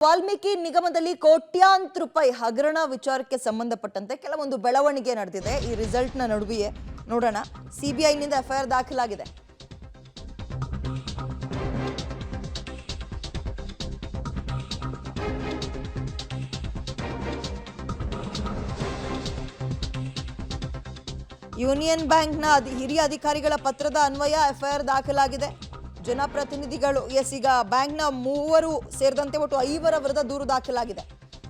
ವಾಲ್ಮೀಕಿ ನಿಗಮದಲ್ಲಿ ಕೋಟ್ಯಾಂತರ ರೂಪಾಯಿ ಹಗರಣ ವಿಚಾರಕ್ಕೆ ಸಂಬಂಧಪಟ್ಟಂತೆ ಕೆಲವೊಂದು ಬೆಳವಣಿಗೆ ನಡೆದಿದೆ. ಈ ರಿಸಲ್ಟ್ನ ನಡುವೆಯೇ ನೋಡೋಣ, ಸಿಬಿಐನಿಂದ ಎಫ್ಐಆರ್ ದಾಖಲಾಗಿದೆ. ಯೂನಿಯನ್ ಬ್ಯಾಂಕ್ನ ಹಿರಿಯ ಅಧಿಕಾರಿಗಳ ಪತ್ರದ ಅನ್ವಯ ಎಫ್ಐಆರ್ ದಾಖಲಾಗಿದೆ. ಜನಪ್ರತಿನಿಧಿಗಳು ಈಗ ಬ್ಯಾಂಕ್ನ 3 ಸೇರಿದಂತೆ ಒಟ್ಟು 5 ವಿರುದ್ಧ ದೂರು ದಾಖಲಾಗಿದೆ.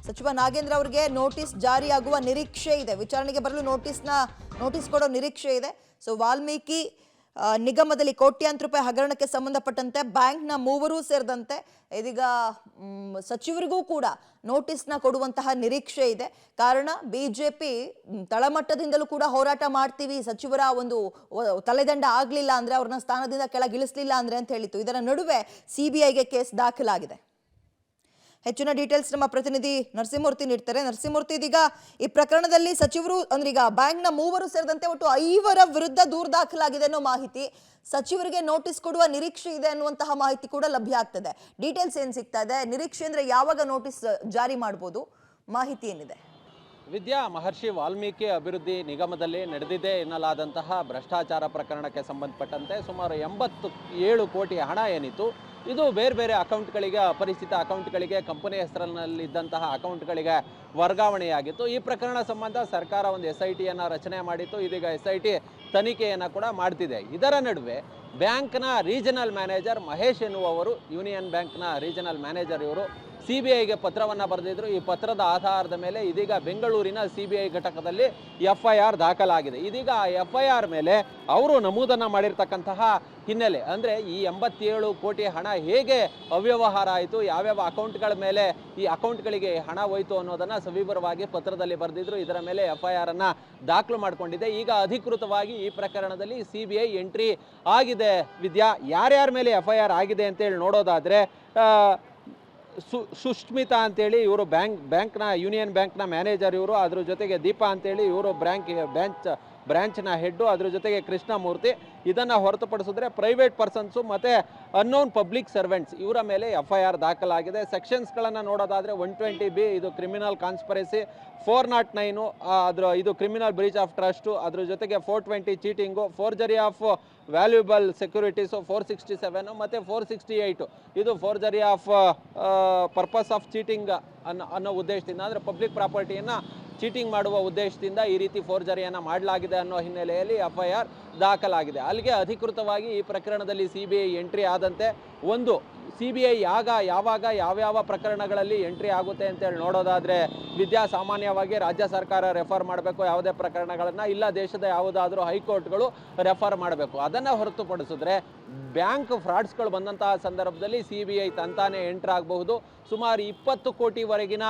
ಸಚಿವ ನಾಗೇಂದ್ರ ಅವರಿಗೆ ನೋಟಿಸ್ ಜಾರಿಯಾಗುವ ನಿರೀಕ್ಷೆ ಇದೆ. ವಿಚಾರಣೆಗೆ ಬರಲು ನೋಟಿಸ್ ಕೊಡೋ ನಿರೀಕ್ಷೆ ಇದೆ. ಸೊ ವಾಲ್ಮೀಕಿ ನಿಗಮದಲ್ಲಿ ಕೋಟ್ಯಾಂತರ ರೂಪಾಯಿ ಹಗರಣಕ್ಕೆ ಸಂಬಂಧಪಟ್ಟಂತೆ ಬ್ಯಾಂಕ್ನ 3 ಸೇರಿದಂತೆ ಇದೀಗ ಸಚಿವರಿಗೂ ಕೂಡ ನೋಟಿಸ್ನ ಕೊಡುವಂತಹ ನಿರೀಕ್ಷೆ ಇದೆ. ಕಾರಣ ಬಿಜೆಪಿ ತಳಮಟ್ಟದಿಂದಲೂ ಕೂಡ ಹೋರಾಟ ಮಾಡ್ತೀವಿ, ಸಚಿವರ ಒಂದು ತಲೆದಂಡ ಆಗಲಿಲ್ಲ ಅಂದ್ರೆ, ಅವ್ರನ್ನ ಸ್ಥಾನದಿಂದ ಕೆಳಗಿಳಿಸಲಿಲ್ಲ ಅಂದ್ರೆ ಅಂತ ಹೇಳಿತ್ತು. ಇದರ ನಡುವೆ ಸಿಬಿಐಗೆ ಕೇಸ್ ದಾಖಲಾಗಿದೆ. ಹೆಚ್ಚಿನ ಡೀಟೇಲ್ಸ್ ನಮ್ಮ ಪ್ರತಿನಿಧಿ ನರಸಿಂಹಮೂರ್ತಿ ನೀಡ್ತಾರೆ. ನರಸಿಂಹಮೂರ್ತಿ, ಇದೀಗ ಈ ಪ್ರಕರಣದಲ್ಲಿ ಸಚಿವರು ಅಂದ್ರೆ ಈಗ ಬ್ಯಾಂಕ್ನ 3 ಸೇರಿದಂತೆ ಒಟ್ಟು 5 ವಿರುದ್ಧ ದೂರು ದಾಖಲಾಗಿದೆ ಅನ್ನೋ ಮಾಹಿತಿ, ಸಚಿವರಿಗೆ ನೋಟಿಸ್ ಕೊಡುವ ನಿರೀಕ್ಷೆ ಇದೆ ಅನ್ನುವಂತಹ ಮಾಹಿತಿ ಕೂಡ ಲಭ್ಯ ಆಗ್ತದೆ. ಡೀಟೇಲ್ಸ್ ಏನ್ ಸಿಗ್ತಾ ಇದೆ? ನಿರೀಕ್ಷೆ ಅಂದ್ರೆ ಯಾವಾಗ ನೋಟಿಸ್ ಜಾರಿ ಮಾಡಬಹುದು? ಮಾಹಿತಿ ಏನಿದೆ? ವಿದ್ಯಾ, ಮಹರ್ಷಿ ವಾಲ್ಮೀಕಿ ಅಭಿವೃದ್ಧಿ ನಿಗಮದಲ್ಲಿ ನಡೆದಿದೆ ಎನ್ನಲಾದಂತಹ ಭ್ರಷ್ಟಾಚಾರ ಪ್ರಕರಣಕ್ಕೆ ಸಂಬಂಧಪಟ್ಟಂತೆ ಸುಮಾರು 87 ಕೋಟಿ ಹಣ ಏನಿತ್ತು, ಇದು ಬೇರೆ ಬೇರೆ ಅಕೌಂಟ್ಗಳಿಗೆ, ಅಪರಿಚಿತ ಅಕೌಂಟ್ಗಳಿಗೆ, ಕಂಪನಿ ಹೆಸರಿನಲ್ಲಿದ್ದಂತಹ ಅಕೌಂಟ್ಗಳಿಗೆ ವರ್ಗಾವಣೆಯಾಗಿತ್ತು. ಈ ಪ್ರಕರಣ ಸಂಬಂಧ ಸರ್ಕಾರ ಒಂದು SITಯನ್ನು ರಚನೆ ಮಾಡಿತ್ತು. ಇದೀಗ SIT ತನಿಖೆಯನ್ನು ಕೂಡ ಮಾಡ್ತಿದೆ. ಇದರ ನಡುವೆ ಬ್ಯಾಂಕ್ನ ರೀಜನಲ್ ಮ್ಯಾನೇಜರ್ ಮಹೇಶ್ ಎನ್ನುವವರು, ಯೂನಿಯನ್ ಬ್ಯಾಂಕ್ನ ರೀಜನಲ್ ಮ್ಯಾನೇಜರ್ ಇವರು ಸಿಬಿಐಗೆ ಪತ್ರವನ್ನು ಬರೆದಿದ್ರು. ಈ ಪತ್ರದ ಆಧಾರದ ಮೇಲೆ ಇದೀಗ ಬೆಂಗಳೂರಿನ ಸಿಬಿಐ ಘಟಕದಲ್ಲಿ FIR ದಾಖಲಾಗಿದೆ. ಇದೀಗ ಆ FIR ಮೇಲೆ ಅವರು ನಮೂದನ್ನು ಮಾಡಿರ್ತಕ್ಕಂತಹ ಹಿನ್ನೆಲೆ ಅಂದರೆ ಈ 87 ಕೋಟಿ ಹಣ ಹೇಗೆ ಅವ್ಯವಹಾರ ಆಯಿತು, ಯಾವ್ಯಾವ ಅಕೌಂಟ್ಗಳ ಮೇಲೆ ಈ ಅಕೌಂಟ್ಗಳಿಗೆ ಹಣ ಹೋಯಿತು ಅನ್ನೋದನ್ನು ಸವಿವರವಾಗಿ ಪತ್ರದಲ್ಲಿ ಬರೆದಿದ್ರು. ಇದರ ಮೇಲೆ FIR ಅನ್ನು ದಾಖಲು ಮಾಡಿಕೊಂಡಿದೆ. ಈಗ ಅಧಿಕೃತವಾಗಿ ಈ ಪ್ರಕರಣದಲ್ಲಿ ಸಿಬಿಐ ಎಂಟ್ರಿ ಆಗಿದೆ. ವಿದ್ಯಾ, ಯಾರ್ಯಾರ ಮೇಲೆ FIR ಆಗಿದೆ ಅಂತೇಳಿ ನೋಡೋದಾದರೆ, ಸುಷ್ಮಿತಾ ಅಂತೇಳಿ ಇವರು ಬ್ಯಾಂಕ್ನ ಯೂನಿಯನ್ ಬ್ಯಾಂಕ್ನ ಮ್ಯಾನೇಜರ್ ಇವರು, ಅದ್ರ ಜೊತೆಗೆ ದೀಪಾ ಅಂತೇಳಿ ಇವರು ಬ್ರಾಂಚ್ನ ಹೆಡ್ಡು, ಅದ್ರ ಜೊತೆಗೆ ಕೃಷ್ಣಮೂರ್ತಿ. ಇದನ್ನು ಹೊರತುಪಡಿಸಿದ್ರೆ ಪ್ರೈವೇಟ್ ಪರ್ಸನ್ಸು ಮತ್ತು ಅನ್ನೋನ್ ಪಬ್ಲಿಕ್ ಸರ್ವೆಂಟ್ಸ್ ಇವರ ಮೇಲೆ FIR ದಾಖಲಾಗಿದೆ. ಸೆಕ್ಷನ್ಸ್ಗಳನ್ನು ನೋಡೋದಾದರೆ 120B ಇದು ಕ್ರಿಮಿನಲ್ ಕಾನ್ಸ್ಪರೆಸಿ, 409 ಇದು ಕ್ರಿಮಿನಲ್ ಬ್ರೀಚ್ ಆಫ್ ಟ್ರಸ್ಟು, ಅದ್ರ ಜೊತೆಗೆ 420 cheating, forgery of valuable securities 467 ಮತ್ತು 468 ಇದು forgery of purpose of cheating ಅನ್ನೋ ಉದ್ದೇಶದಿಂದ, ಅಂದರೆ ಪಬ್ಲಿಕ್ ಪ್ರಾಪರ್ಟಿಯನ್ನು ಚೀಟಿಂಗ್ ಮಾಡುವ ಉದ್ದೇಶದಿಂದ ಈ ರೀತಿ ಫೋರ್ಜರಿಯನ್ನು ಮಾಡಲಾಗಿದೆ ಅನ್ನೋ ಹಿನ್ನೆಲೆಯಲ್ಲಿ FIR ದಾಖಲಾಗಿದೆ. ಅಲ್ಲಿಗೆ ಅಧಿಕೃತವಾಗಿ ಈ ಪ್ರಕರಣದಲ್ಲಿ ಸಿಬಿಐ ಎಂಟ್ರಿ ಆದಂತೆ. ಒಂದು ಸಿಬಿಐ ಯಾವಾಗ ಯಾವ್ಯಾವ ಪ್ರಕರಣಗಳಲ್ಲಿ ಎಂಟ್ರಿ ಆಗುತ್ತೆ ಅಂತೇಳಿ ನೋಡೋದಾದರೆ ವಿದ್ಯಾ, ಸಾಮಾನ್ಯವಾಗಿ ರಾಜ್ಯ ಸರ್ಕಾರ ರೆಫರ್ ಮಾಡಬೇಕು ಯಾವುದೇ ಪ್ರಕರಣಗಳನ್ನು, ಇಲ್ಲ ದೇಶದ ಯಾವುದಾದ್ರೂ ಹೈಕೋರ್ಟ್ಗಳು ರೆಫರ್ ಮಾಡಬೇಕು. ಅದನ್ನು ಹೊರತುಪಡಿಸಿದ್ರೆ ಬ್ಯಾಂಕ್ ಫ್ರಾಡ್ಸ್ಗಳು ಬಂದಂತಹ ಸಂದರ್ಭದಲ್ಲಿ ಸಿಬಿಐ ತಂತಾನೆ ಎಂಟ್ರ್ ಆಗಬಹುದು. ಸುಮಾರು 20 ಕೋಟಿವರೆಗಿನ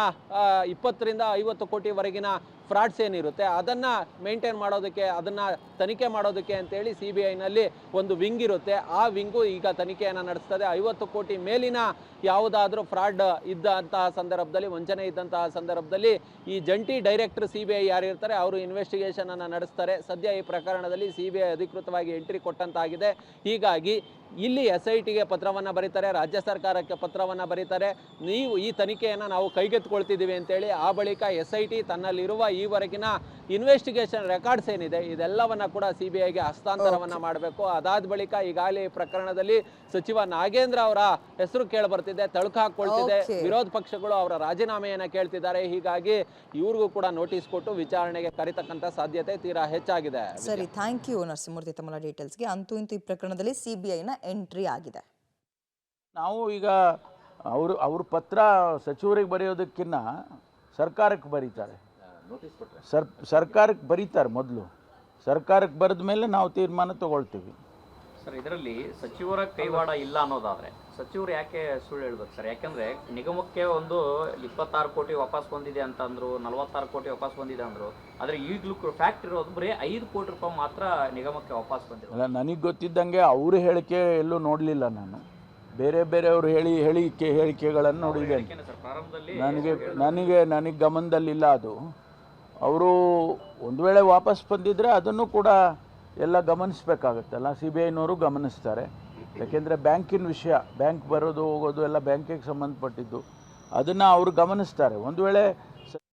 20 ರಿಂದ 50 ಕೋಟಿವರೆಗಿನ ಫ್ರಾಡ್ಸ್ ಏನಿರುತ್ತೆ ಅದನ್ನು ಮೇಂಟೈನ್ ಮಾಡೋದಕ್ಕೆ, ಅದನ್ನು ತನಿಖೆ ಮಾಡೋದಕ್ಕೆ ಅಂತೇಳಿ ಸಿಬಿಐನಲ್ಲಿ ಒಂದು ವಿಂಗ್ ಇರುತ್ತೆ. ಆ ವಿಂಗು ಈಗ ತನಿಖೆಯನ್ನು ನಡೆಸ್ತದೆ. 50 ಕೋಟಿ ಮೇಲಿನ ಯಾವುದಾದ್ರೂ ಫ್ರಾಡ್ ಇದ್ದಂತಹ ಸಂದರ್ಭದಲ್ಲಿ, ವಂಚನೆ ಇದ್ದಂತಹ ಸಂದರ್ಭದಲ್ಲಿ ಈ ಜಂಟಿ ಡೈರೆಕ್ಟರ್ ಸಿಬಿಐ ಯಾರಿರ್ತಾರೆ ಅವರು ಇನ್ವೆಸ್ಟಿಗೇಷನನ್ನು ನಡೆಸ್ತಾರೆ. ಸದ್ಯ ಈ ಪ್ರಕರಣದಲ್ಲಿ ಸಿಬಿಐ ಅಧಿಕೃತವಾಗಿ ಎಂಟ್ರಿ ಕೊಟ್ಟಂತಾಗಿದೆ. ಹೀಗಾಗಿ ಇಲ್ಲಿ SITಗೆ ಪತ್ರವನ್ನು ಬರೀತಾರೆ, ರಾಜ್ಯ ಸರ್ಕಾರಕ್ಕೆ ಪತ್ರವನ್ನು ಬರೀತಾರೆ, ನೀವು ಈ ತನಿಖೆಯನ್ನು ನಾವು ಕೈಗೆತ್ತಿಕೊಳ್ತಿದ್ದೀವಿ ಅಂತೇಳಿ. ಆ ಬಳಿಕ SIT ತನ್ನಲ್ಲಿರುವ ಈವರೆಗಿನ ಇನ್ವೆಸ್ಟಿಗೇಷನ್ ರೆಕಾರ್ಡ್ಸ್ ಏನಿದೆ ಇದೆಲ್ಲವನ್ನ ಕೂಡ ಸಿಬಿಐಗೆ ಹಸ್ತಾಂತರವನ್ನು ಮಾಡಬೇಕು. ಅದಾದ ಬಳಿಕ ಈಗಾಗಲೇ ಈ ಪ್ರಕರಣದಲ್ಲಿ ಸಚಿವ ನಾಗೇಂದ್ರ ಅವರ ಹೆಸರು ಕೇಳಿಬರ್ತಿದೆ, ತಳುಕು ಹಾಕೊಳ್ತಿದೆ. ವಿರೋಧ ಪಕ್ಷಗಳು ಅವರ ರಾಜೀನಾಮೆಯನ್ನು ಕೇಳ್ತಿದ್ದಾರೆ. ಹೀಗಾಗಿ ಇವ್ರಿಗೂ ಕೂಡ ನೋಟಿಸ್ ಕೊಟ್ಟು ವಿಚಾರಣೆಗೆ ಕರೀತಕ್ಕಂಥ ಸಾಧ್ಯತೆ ತೀರಾ ಹೆಚ್ಚಾಗಿದೆ. ಸರಿ, ಥ್ಯಾಂಕ್ ಯು ನರಸಿಂಹಮೂರ್ತಿ ತಮ್ಮ ಡೀಟೇಲ್ಸ್ಗೆ. ಅಂತೂ ಇಂತೂ ಈ ಪ್ರಕರಣದಲ್ಲಿ ಸಿಬಿಐನ ಎಂಟ್ರಿ ಆಗಿದೆ. ನಾವು ಈಗ ಅವ್ರ ಪತ್ರ ಸಚಿವರಿಗೆ ಬರೆಯೋದಕ್ಕಿಂತ ಸರ್ಕಾರಕ್ಕೆ ಬರೀತಾರೆ. ಸರ್ಕಾರಕ್ಕೆ ಬರೀತಾರೆ ಮೊದಲು. ಸರ್ಕಾರಕ್ಕೆ ಬರೆದ ಮೇಲೆ ನಾವು ತೀರ್ಮಾನ ತಗೊಳ್ತೀವಿ. ಸರ್, ಇದರಲ್ಲಿ ಸಚಿವರ ಕೈವಾಡ ಇಲ್ಲ ಅನ್ನೋದಾದರೆ ಸಚಿವರು ಯಾಕೆ ಸುಳ್ಳು ಹೇಳ್ಬೇಕು ಸರ್? ಯಾಕೆಂದರೆ ನಿಗಮಕ್ಕೆ ಒಂದು 26 ಕೋಟಿ ವಾಪಸ್ ಬಂದಿದೆ ಅಂತಂದರು, 46 ಕೋಟಿ ವಾಪಸ್ ಬಂದಿದೆ ಅಂದರು. ಆದರೆ ಈಗಲೂ ಫ್ಯಾಕ್ಟ್ ಇರೋದು ಬರೀ 5 ಕೋಟಿ ರೂಪಾಯಿ ಮಾತ್ರ ನಿಗಮಕ್ಕೆ ವಾಪಸ್ ಬಂದಿದೆ. ಅಲ್ಲ, ನನಗೆ ಗೊತ್ತಿದ್ದಂಗೆ ಅವ್ರ ಹೇಳಿಕೆ ಎಲ್ಲೂ ನೋಡಲಿಲ್ಲ ನಾನು. ಬೇರೆಯವರು ಹೇಳಿಕೆಗಳನ್ನು ನೋಡಿದ್ದೇನೆ. ನನಗೆ ಗಮನದಲ್ಲಿಲ್ಲ ಅದು. ಅವರು ಒಂದು ವೇಳೆ ವಾಪಸ್ ಬಂದಿದ್ದರೆ ಅದನ್ನು ಕೂಡ ಎಲ್ಲ ಗಮನಿಸಬೇಕಾಗತ್ತಲ್ಲ, ಸಿಬಿಐನವರು ಗಮನಿಸ್ತಾರೆ. ಯಾಕೆಂದರೆ ಬ್ಯಾಂಕಿನ ವಿಷಯ, ಬ್ಯಾಂಕ್ ಬರೋದು ಹೋಗೋದು ಎಲ್ಲ ಬ್ಯಾಂಕಿಗೆ ಸಂಬಂಧಪಟ್ಟಿದ್ದು. ಅದನ್ನು ಅವರು ಗಮನಿಸ್ತಾರೆ. ಒಂದು ವೇಳೆ